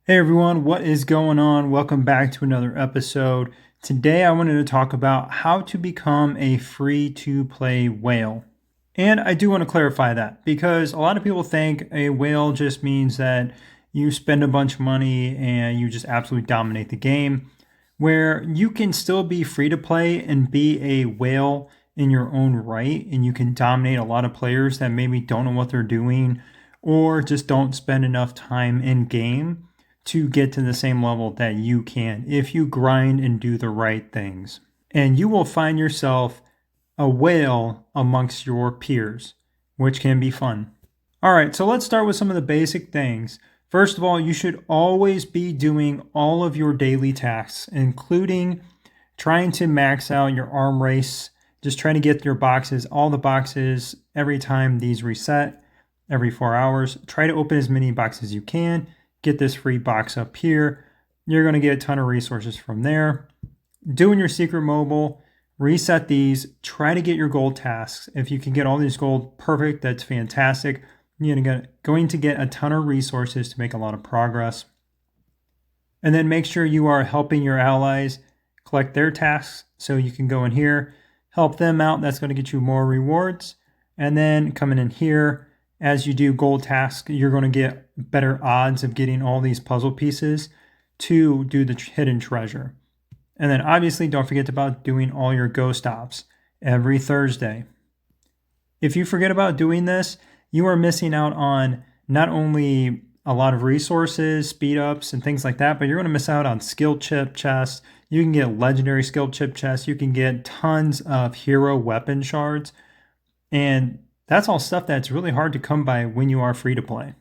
Hey everyone, what is going on? Welcome back to another episode. Today I wanted to talk about how to become a free to play whale. And I do want to clarify that because a lot of people think a whale just means that you spend a bunch of money and you just absolutely dominate the game, where you can still be free to play and be a whale in your own right, and you can dominate a lot of players that maybe don't know what they're doing or just don't spend enough time in game to get to the same level that you can if you grind and do the right things. And you will find yourself a whale amongst your peers, which can be fun. All right, so let's start with some of the basic things. First of all, you should always be doing all of your daily tasks, including trying to max out your arm race. Just trying to get your boxes, all the boxes, every time these reset, every 4 hours. Try to open as many boxes as you can. Get this free box up here. You're going to get a ton of resources from there. Doing your secret mobile, reset these, try to get your gold tasks. If you can get all these gold, perfect, that's fantastic. You're going to get a ton of resources to make a lot of progress. And then make sure you are helping your allies collect their tasks so you can go in here, help them out. That's going to get you more rewards. And then coming in here, as you do gold tasks, you're going to get better odds of getting all these puzzle pieces to do the hidden treasure. And then obviously don't forget about doing all your ghost ops every Thursday. If you forget about doing this, you are missing out on not only a lot of resources, speed ups, and things like that, but you're going to miss out on skill chip chests. You can get legendary skill chip chests. You can get tons of hero weapon shards. And that's all stuff that's really hard to come by when you are free to play.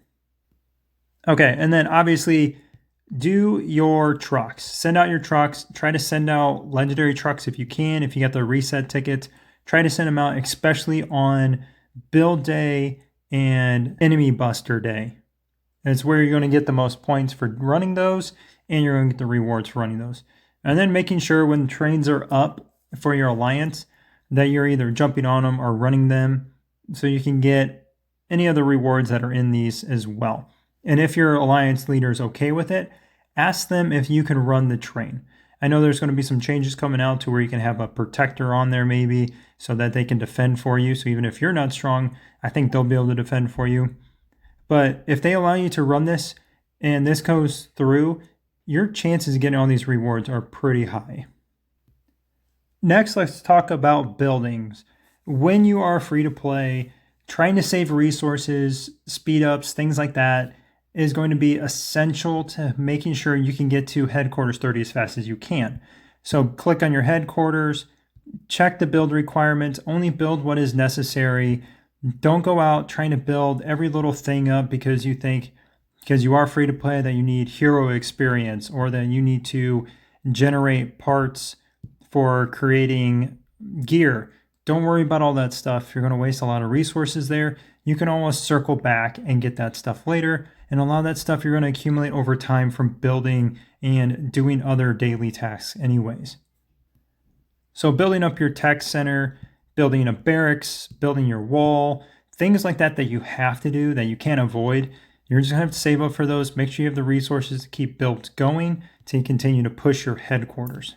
Okay, and then obviously do your trucks. Send out your trucks. Try to send out legendary trucks if you can. If you get the reset tickets, try to send them out, especially on build day and enemy buster day. It's where you're going to get the most points for running those, and you're going to get the rewards for running those. And then making sure when trains are up for your alliance that you're either jumping on them or running them so you can get any of the rewards that are in these as well. And if your alliance leader is okay with it, ask them if you can run the train. I know there's going to be some changes coming out to where you can have a protector on there maybe so that they can defend for you. So even if you're not strong, I think they'll be able to defend for you. But if they allow you to run this and this goes through, your chances of getting all these rewards are pretty high. Next, let's talk about buildings. When you are free to play, trying to save resources, speed ups, things like that is going to be essential to making sure you can get to headquarters 30 as fast as you can. So click on your headquarters, check the build requirements, only build what is necessary. Don't go out trying to build every little thing up because you think, because you are free to play, that you need hero experience or that you need to generate parts for creating gear. Don't worry about all that stuff. You're going to waste a lot of resources there. You can always circle back and get that stuff later. And a lot of that stuff you're going to accumulate over time from building and doing other daily tasks anyways. So building up your tech center, building a barracks, building your wall, things like that that you have to do, that you can't avoid. You're just going to have to save up for those. Make sure you have the resources to keep builds going to continue to push your headquarters.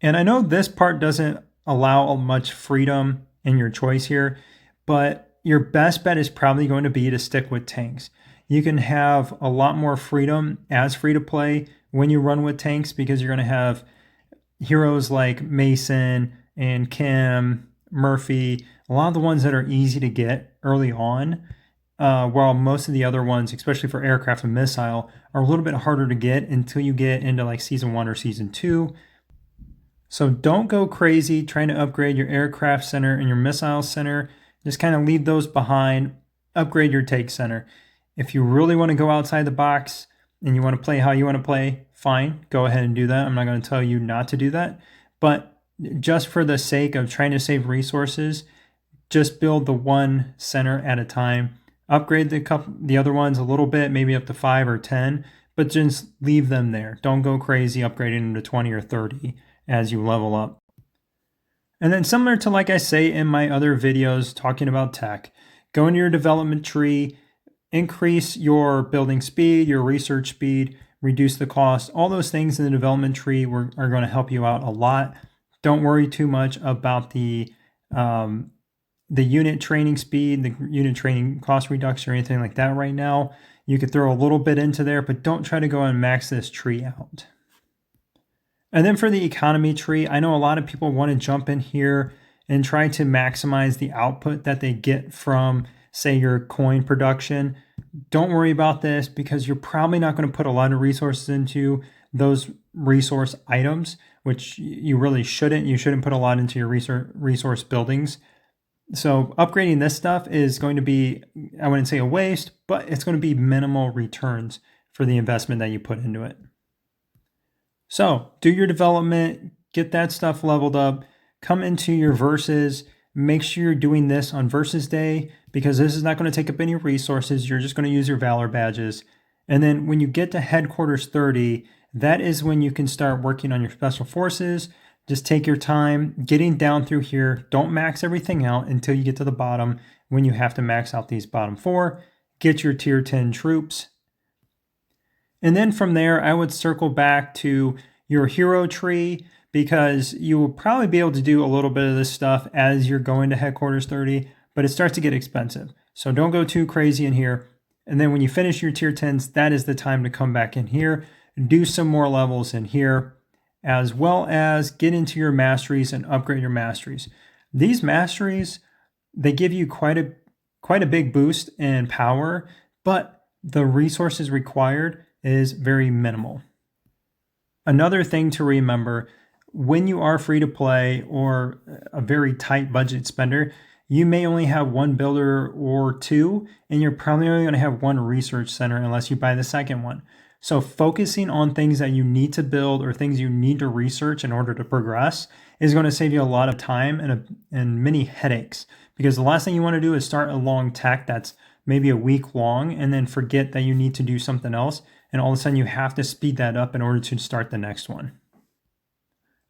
And I know this part doesn't allow much freedom in your choice here, but your best bet is probably going to be to stick with tanks. You can have a lot more freedom as free to play when you run with tanks because you're going to have heroes like Mason and Kim, Murphy, a lot of the ones that are easy to get early on, while most of the other ones, especially for aircraft and missile, are a little bit harder to get until you get into like season 1 or season 2. So don't go crazy trying to upgrade your aircraft center and your missile center. Just kind of leave those behind. Upgrade your take center. If you really want to go outside the box and you want to play how you want to play, fine, go ahead and do that. I'm not going to tell you not to do that. But just for the sake of trying to save resources, just build the one center at a time. Upgrade the other ones a little bit, maybe up to 5 or 10, but just leave them there. Don't go crazy upgrading them to 20 or 30 as you level up. And then similar to like I say in my other videos talking about tech, go into your development tree, increase your building speed, your research speed, reduce the cost. All those things in the development tree are going to help you out a lot. Don't worry too much about the unit training speed, the unit training cost reduction, or anything like that right now. You could throw a little bit into there, but don't try to go and max this tree out. And then for the economy tree, I know a lot of people want to jump in here and try to maximize the output that they get from, say, your coin production. Don't worry about this because you're probably not going to put a lot of resources into those resource items, which you really shouldn't. You shouldn't put a lot into your resource buildings. So upgrading this stuff is going to be, I wouldn't say a waste, but it's going to be minimal returns for the investment that you put into it. So do your development, get that stuff leveled up, come into your versus, make sure you're doing this on versus day because this is not going to take up any resources. You're just going to use your valor badges. And then when you get to headquarters 30, that is when you can start working on your special forces. Just take your time getting down through here. Don't max everything out until you get to the bottom when you have to max out these bottom 4. Get your tier 10 troops. And then from there, I would circle back to your hero tree because you will probably be able to do a little bit of this stuff as you're going to headquarters 30, but it starts to get expensive. So don't go too crazy in here. And then when you finish your tier 10s, that is the time to come back in here, do some more levels in here, as well as get into your masteries and upgrade your masteries. These masteries, they give you quite a big boost in power, but the resources required is very minimal. Another thing to remember, when you are free to play or a very tight budget spender, you may only have one builder or two, and you're probably only going to have one research center unless you buy the second one. So focusing on things that you need to build or things you need to research in order to progress is going to save you a lot of time and many headaches, because the last thing you want to do is start a long tech that's maybe a week long and then forget that you need to do something else. And all of a sudden you have to speed that up in order to start the next one.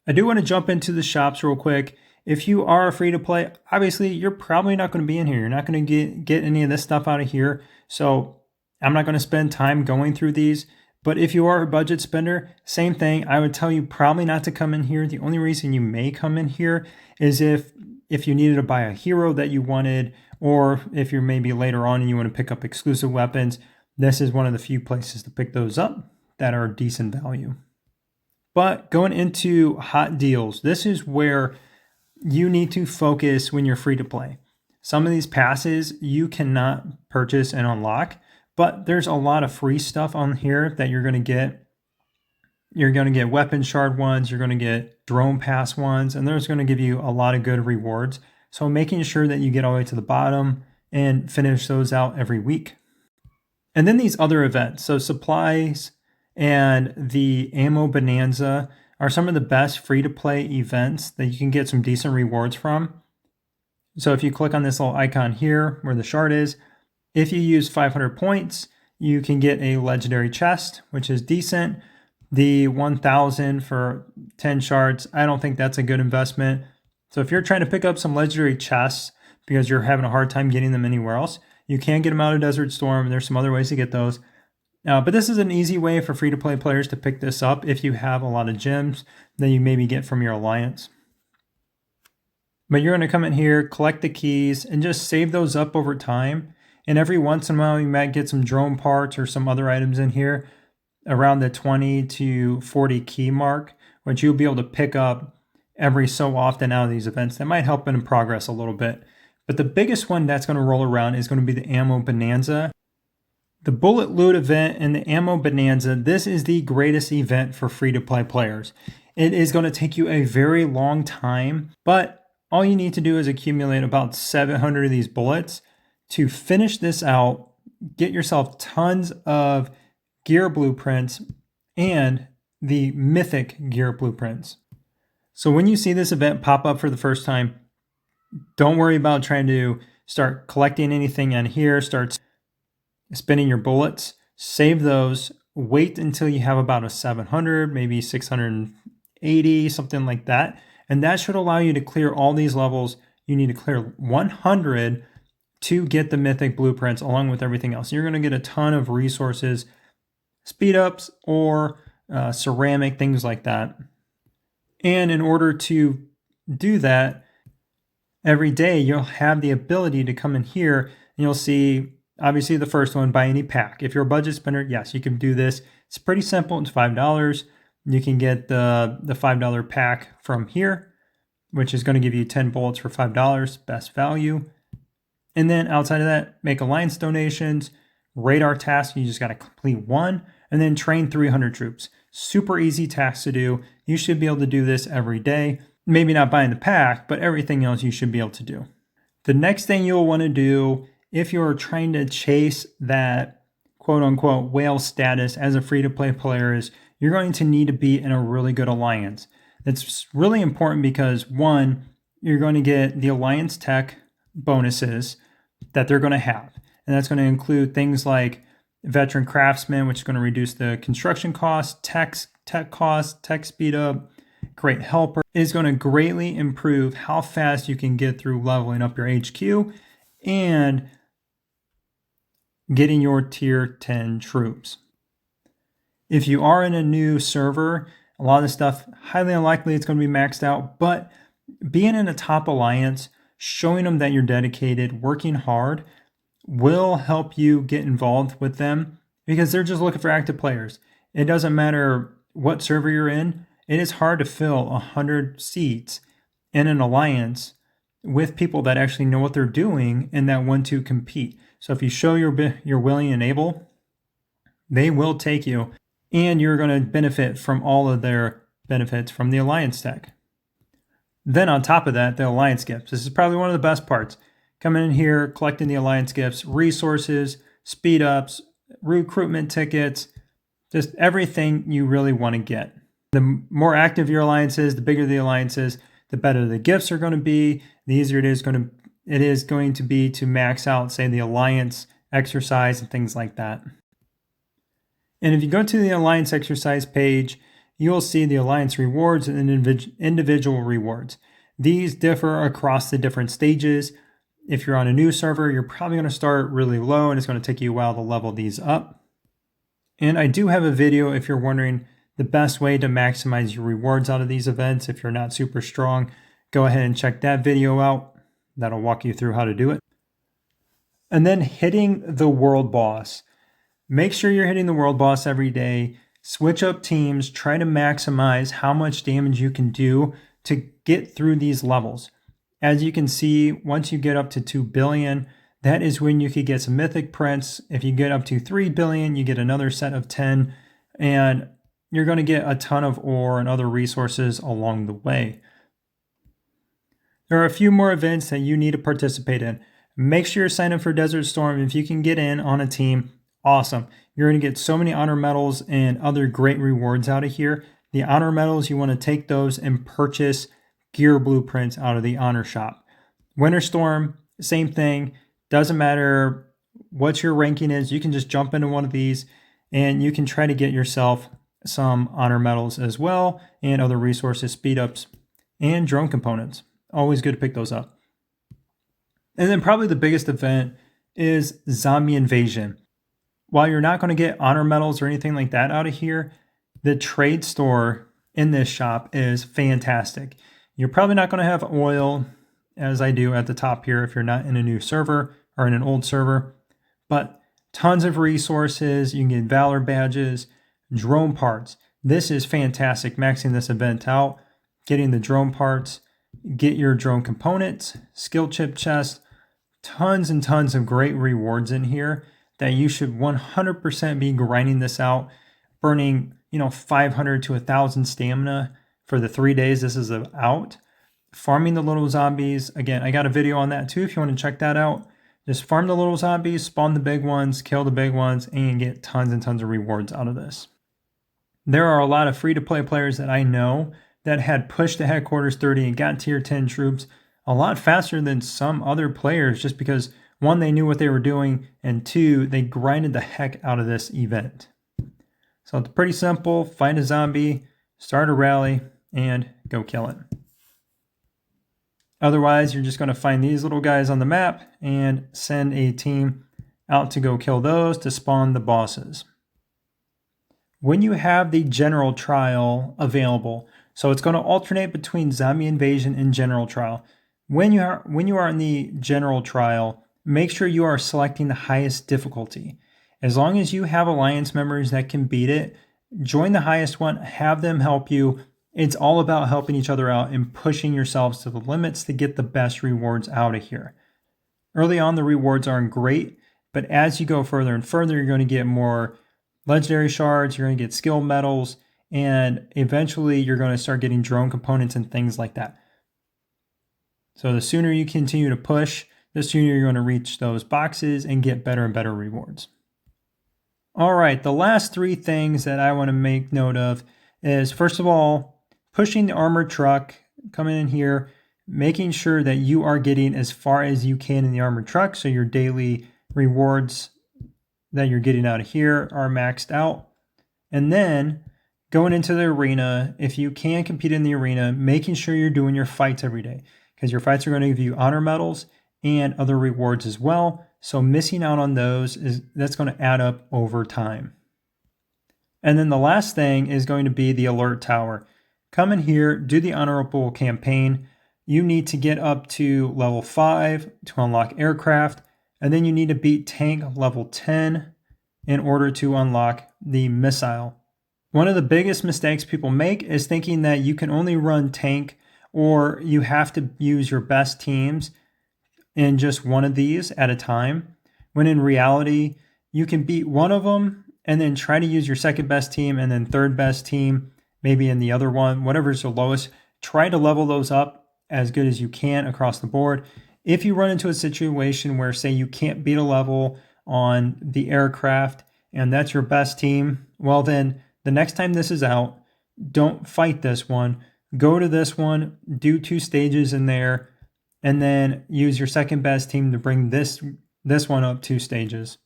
I do want to jump into the shops real quick. If you are free to play, obviously you're probably not going to be in here. You're not going to get any of this stuff out of here. So I'm not going to spend time going through these. But if you are a budget spender, same thing. I would tell you probably not to come in here. The only reason you may come in here is if you needed to buy a hero that you wanted, or if you're maybe later on and you want to pick up exclusive weapons. This is one of the few places to pick those up that are decent value. But going into hot deals, this is where you need to focus when you're free to play. Some of these passes you cannot purchase and unlock, but there's a lot of free stuff on here that you're going to get. You're going to get weapon shard ones, you're going to get drone pass ones, and there's going to give you a lot of good rewards. So making sure that you get all the way to the bottom and finish those out every week. And then these other events, so supplies and the ammo bonanza are some of the best free-to-play events that you can get some decent rewards from. So if you click on this little icon here where the shard is, if you use 500 points, you can get a legendary chest, which is decent. The 1,000 for 10 shards, I don't think that's a good investment. So if you're trying to pick up some legendary chests because you're having a hard time getting them anywhere else, you can get them out of Desert Storm. There's some other ways to get those. But this is an easy way for free-to-play players to pick this up if you have a lot of gems that you maybe get from your alliance. But you're going to come in here, collect the keys, and just save those up over time. And every once in a while, you might get some drone parts or some other items in here around the 20 to 40 key mark, which you'll be able to pick up every so often out of these events. That might help in progress a little bit. But the biggest one that's going to roll around is going to be the ammo bonanza. The bullet loot event and the ammo bonanza, this is the greatest event for free-to-play players. It is going to take you a very long time, but all you need to do is accumulate about 700 of these bullets to finish this out, get yourself tons of gear blueprints and the mythic gear blueprints. So when you see this event pop up for the first time, don't worry about trying to start collecting anything on here, start spinning your bullets, save those, wait until you have about a 700, maybe 680, something like that. And that should allow you to clear all these levels. You need to clear 100 to get the mythic blueprints along with everything else. You're going to get a ton of resources, speed ups, or ceramic, things like that. And in order to do that, every day you'll have the ability to come in here and you'll see obviously the first one, buy any pack. If you're a budget spender, yes, you can do this. It's pretty simple. It's $5. You can get the $5 pack from here, which is going to give you 10 bullets for $5, best value. And then outside of that, make alliance donations, radar tasks, you just got to complete one, and then train 300 troops. Super easy tasks to do. You should be able to do this every day. Maybe not buying the pack, but everything else you should be able to do. The next thing you'll want to do if you're trying to chase that quote unquote whale status as a free to play player is you're going to need to be in a really good alliance. That's really important because one, you're going to get the alliance tech bonuses that they're going to have. And that's going to include things like veteran craftsman, which is going to reduce the construction costs, tech costs, tech speed up. Great helper is going to greatly improve how fast you can get through leveling up your HQ and getting your tier 10 troops. If you are in a new server, a lot of the stuff, highly unlikely it's going to be maxed out, but being in a top alliance, showing them that you're dedicated, working hard, will help you get involved with them because they're just looking for active players. It doesn't matter what server you're in. It is hard to fill 100 seats in an alliance with people that actually know what they're doing and that want to compete. So if you show you're willing and able, they will take you, and you're going to benefit from all of their benefits from the alliance tech. Then on top of that, the alliance gifts. This is probably one of the best parts. Coming in here, collecting the alliance gifts, resources, speed ups, recruitment tickets, just everything you really want to get. The more active your alliance is, the bigger the alliance is, the better the gifts are going to be, the easier it is going to be to max out, say, the alliance exercise and things like that. And if you go to the alliance exercise page, you'll see the alliance rewards and individual rewards. These differ across the different stages. If you're on a new server, you're probably going to start really low and it's going to take you a while to level these up. And I do have a video if you're wondering the best way to maximize your rewards out of these events. If you're not super strong, go ahead and check that video out. That'll walk you through how to do it. And then hitting the world boss. Make sure you're hitting the world boss every day. Switch up teams. Try to maximize how much damage you can do to get through these levels. As you can see, once you get up to 2 billion, that is when you could get some mythic prints. If you get up to 3 billion, you get another set of 10, and you're going to get a ton of ore and other resources along the way. There are a few more events that you need to participate in. Make sure you're signed up for Desert Storm. If you can get in on a team, awesome. You're going to get so many honor medals and other great rewards out of here. The honor medals, you want to take those and purchase gear blueprints out of the honor shop. Winter Storm, same thing. Doesn't matter what your ranking is. You can just jump into one of these and you can try to get yourself some honor medals as well and other resources, speed ups, and drone components. Always good to pick those up. And then probably the biggest event is Zombie Invasion. While you're not going to get honor medals or anything like that out of here, the trade store in this shop is fantastic. You're probably not going to have oil, as I do at the top here if you're not in a new server or in an old server, but tons of resources. You can get Valor badges, drone parts. This is fantastic, maxing this event out, getting the drone parts, get your drone components, skill chip chest, tons and tons of great rewards in here that you should 100% be grinding this out, burning 500 to 1,000 stamina for the 3 days this is out. Farming the little zombies. Again, I got a video on that too if you want to check that out. Just farm the little zombies, spawn the big ones, kill the big ones, and get tons and tons of rewards out of this. There are a lot of free-to-play players that I know that had pushed to headquarters 30 and got tier 10 troops a lot faster than some other players just because, one, they knew what they were doing, and two, they grinded the heck out of this event. So it's pretty simple. Find a zombie, start a rally, and go kill it. Otherwise, you're just going to find these little guys on the map and send a team out to go kill those to spawn the bosses. When you have the general trial available, so it's going to alternate between zombie invasion and general trial. When you are in the general trial, make sure you are selecting the highest difficulty. As long as you have alliance members that can beat it, join the highest one, have them help you. It's all about helping each other out and pushing yourselves to the limits to get the best rewards out of here. Early on, the rewards aren't great, but as you go further and further, you're going to get more legendary shards, you're going to get skill medals, and eventually you're going to start getting drone components and things like that. So the sooner you continue to push, the sooner you're going to reach those boxes and get better and better rewards. All right, the last three things that I want to make note of is, first of all, pushing the armored truck, coming in here, making sure that you are getting as far as you can in the armored truck so your daily rewards that you're getting out of here are maxed out. And then going into the arena, if you can compete in the arena, making sure you're doing your fights every day, because your fights are going to give you honor medals and other rewards as well. So missing out on those, that's going to add up over time. And then the last thing is going to be the alert tower. Come in here, do the honorable campaign. You need to get up to level 5 to unlock aircraft, and then you need to beat tank level 10 in order to unlock the missile. One of the biggest mistakes people make is thinking that you can only run tank or you have to use your best teams in just one of these at a time, when in reality, you can beat one of them and then try to use your second best team and then third best team, maybe in the other one, whatever's the lowest. Try to level those up as good as you can across the board. If you run into a situation where, say, you can't beat a level on the aircraft and that's your best team, well then the next time this is out, don't fight this one. Go to this one, do 2 stages in there, and then use your second best team to bring this one up 2 stages.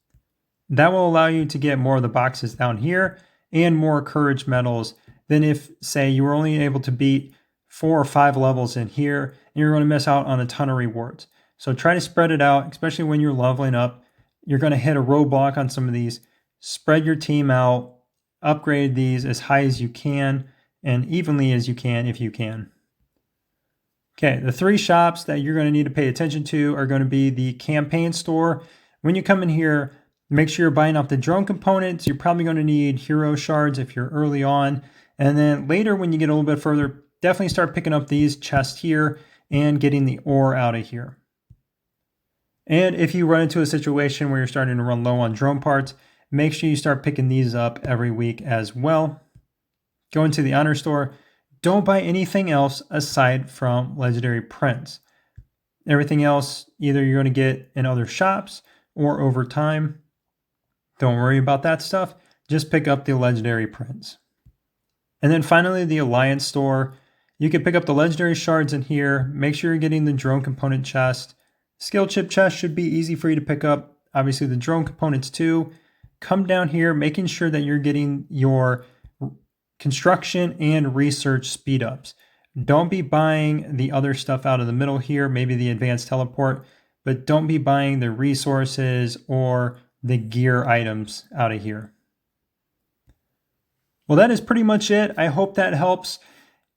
That will allow you to get more of the boxes down here and more courage medals than if, say, you were only able to beat 4 or 5 levels in here and you're going to miss out on a ton of rewards. So try to spread it out, especially when you're leveling up. You're going to hit a roadblock on some of these. Spread your team out, upgrade these as high as you can and evenly as you can if you can. Okay, the 3 shops that you're going to need to pay attention to are going to be the campaign store. When you come in here, make sure you're buying off the drone components. You're probably going to need hero shards if you're early on. And then later, when you get a little bit further, definitely start picking up these chests here and getting the ore out of here. And if you run into a situation where you're starting to run low on drone parts, make sure you start picking these up every week as well. Go into the honor store. Don't buy anything else aside from legendary prints. Everything else, either you're going to get in other shops or over time. Don't worry about that stuff. Just pick up the legendary prints. And then finally, the Alliance store. You can pick up the legendary shards in here. Make sure you're getting the drone component chest. Skill chip chest should be easy for you to pick up. Obviously, the drone components too. Come down here, making sure that you're getting your construction and research speed ups. Don't be buying the other stuff out of the middle here, maybe the advanced teleport, but don't be buying the resources or the gear items out of here. Well, that is pretty much it. I hope that helps.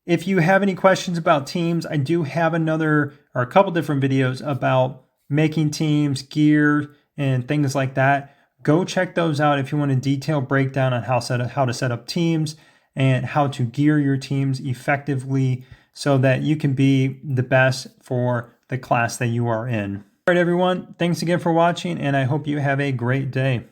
If you have any questions about teams, I do have a couple different videos about making teams, gear, and things like that. Go check those out if you want a detailed breakdown on how to set up teams and how to gear your teams effectively so that you can be the best for the class that you are in. All right, everyone. Thanks again for watching, and I hope you have a great day.